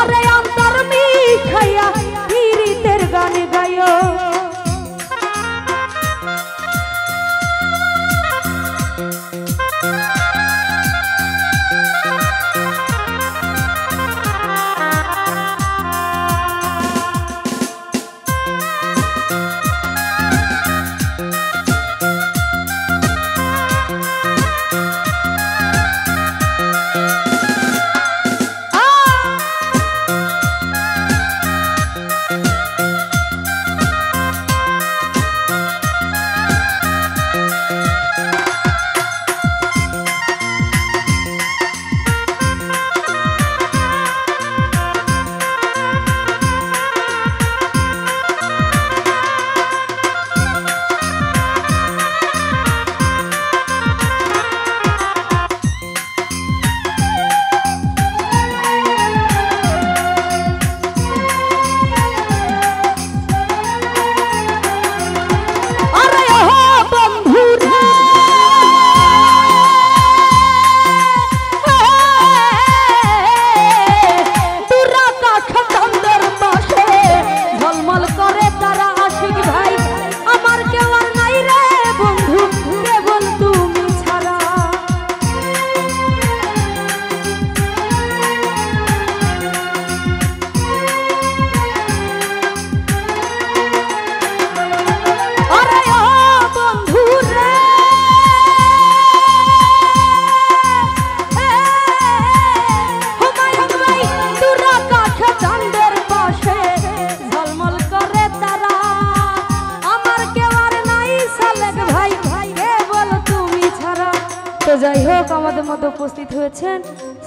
অন্তরে অন্তর মিশাইয়া পীড়িতের গান গায়ো। যাই হোক আমাদের মধ্যে উপস্থিত হয়েছেন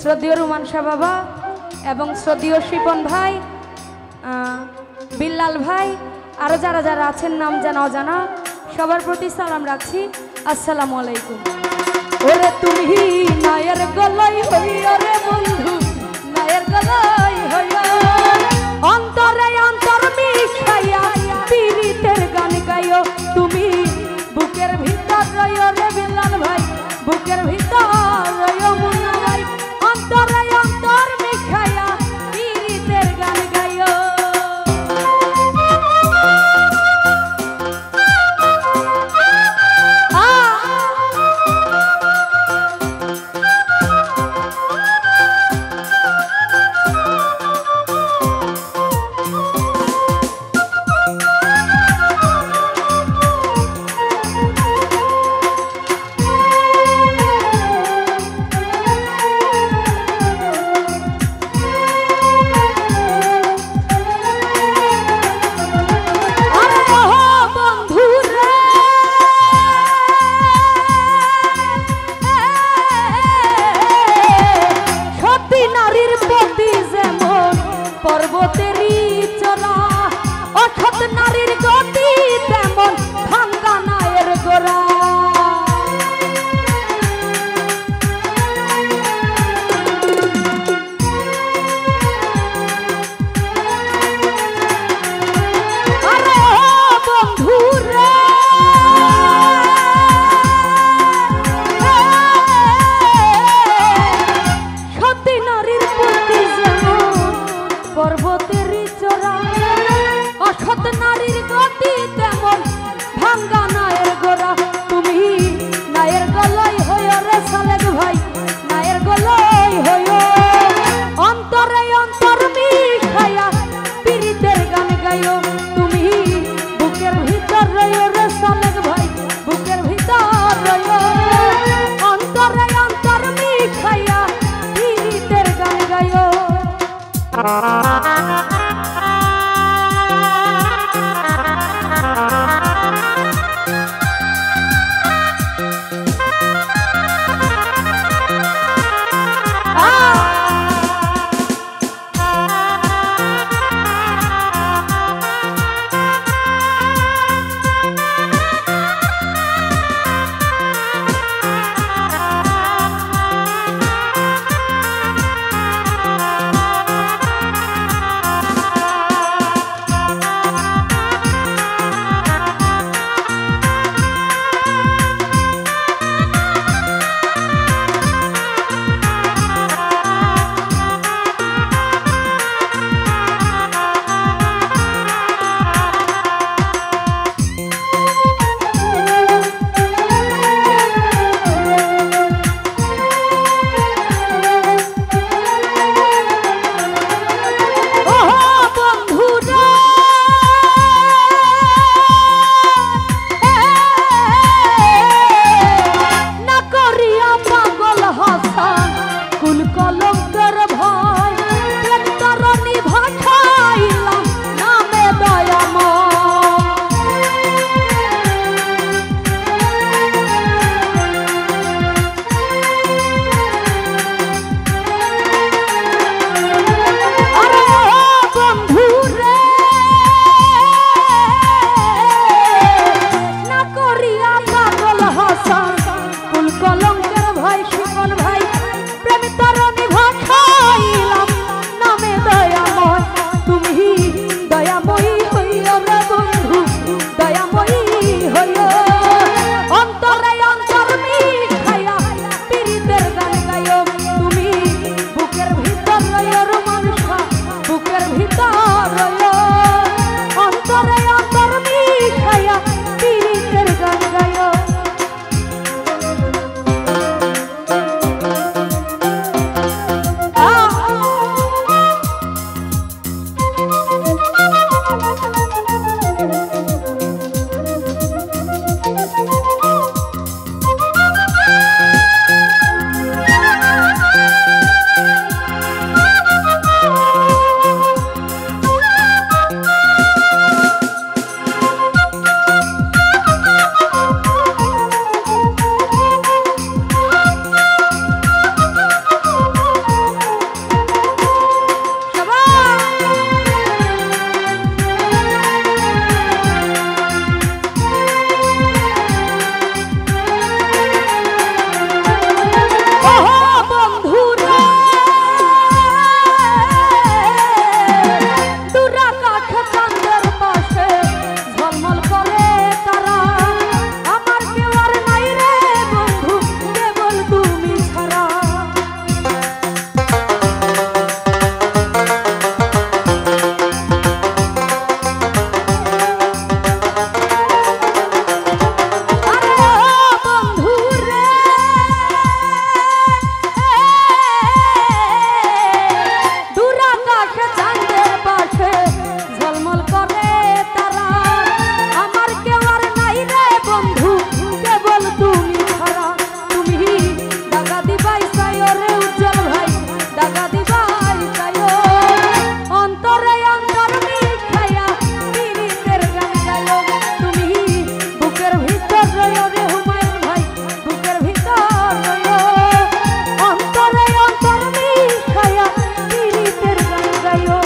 শ্রদ্ধেয় রুমান শাহ বাবা এবং শ্রদ্ধেয় শিপন ভাই, বিল্লাল ভাই, আরো যারা যারা আছেন নাম জানা অজানা সবার প্রতি সালাম রাখছি। আসসালামু আলাইকুম। ওরে তুমি নায়ের গলাই হইয়া রে বন্ধু, নায়ের গলাই হইয়া অন্তরে অন্তর মিশাইয়া পীড়িতের গান গাইও। তুমি বুকের ভিতর রইও রে বিল্লাল ভাই, বুকের ভিতর রইও মুন্না ভাই, অন্তরে অন্তর মিশাইয়া পীড়িতের গান গাইও। পর্বতেরই চলা অসৎ নারীর গতি তেমন ভাঙ্গা নায়ের গোড়া। আরে বন্ধু রে সতী নারীর প্রতি যেমন পর্বতেরই চড়া অসৎ নারীর গতি তেমন ভাঙ্গা নায়ের গোড়া। তুমি নায়ের গলাই হইও রে সালেক ভাই, নায়ের গলাই হইও অন্তরে অন্তর মিশাইয়া পীড়িতের গান গাইও। তুমি বুকের ভিতর রইও রে সালেক ভাই, বুকের ভিতর রইও অন্তরে অন্তর মিশাইয়া পীড়িতের গান গাইও। আকাশে চাঁদের পাশে ঝলমল করে তারা আমার কেউ আর নাই রে বন্ধু কেবল তুমি ছাড়া তুমি দাগা দিবাই চাইও রে উজ্জ্বল ভাই দাগা দিবাই চাইও অন্তরে অন্তর মিশাইয়া পীড়িতের গান গাইও তুমি বুকের ভিতর রইও রে হুমায়ুন ভাই বুকের ভিতর রইও অন্তরে অন্তর মিশাইয়া পীড়িতের গান গাইও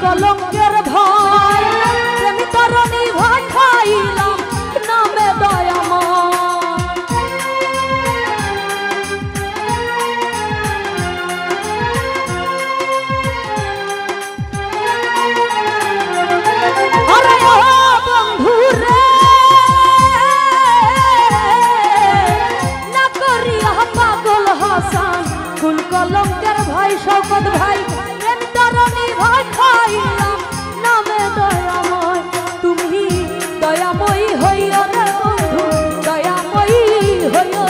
কলঙ্কের ভয় প্রেমী তরণী ভয় খাইলাম নামে কলঙ্কের ভাই শওকত ভাই প্রেম তরণী ভয় খাইলাম নামে দয়াময় তুমি দয়াময়ী হইও রে বন্ধু দয়াময়ী হইও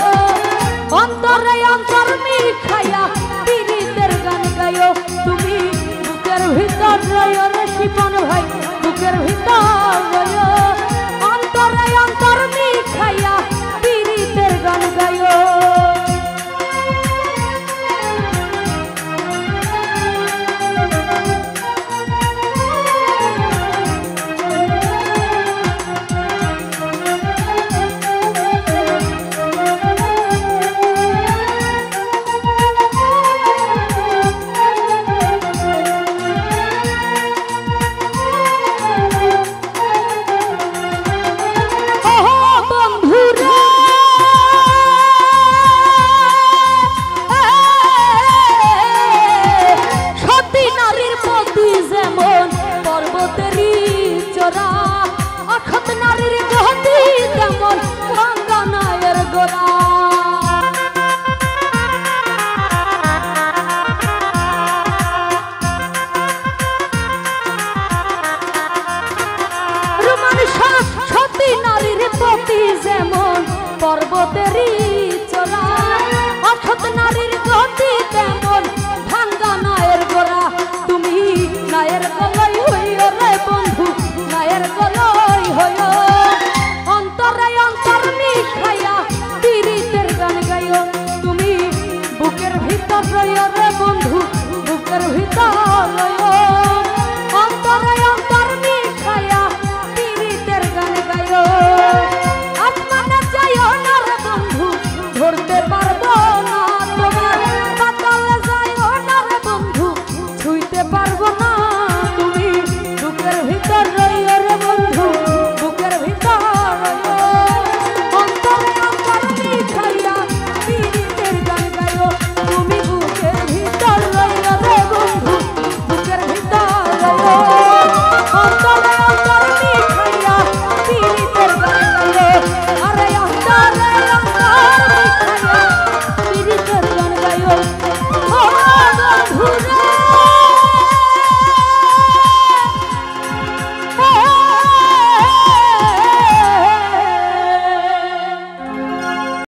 অন্তরে অন্তর মিশাইয়া পীড়িতের গান গাইও তুমি বুকের ভিতর রইও রে শিপন ভাই বুকের ভিতর রইও অন্তরে অন্তর মিশাইয়া পীড়িতের গান গাইও পর্বতেরই চোরা অসৎ নারীর গতি তেমন ভাঙ্গা নায়ের গোড়া তুমি নায়ের গলাই হইও রে বন্ধু নায়ের গলাই হইও অন্তরে অন্তর মিশাইয়া পীড়িতের গান গাইও তুমি বুকের ভিতর রইও রে বন্ধু বুকের ভিতর রইও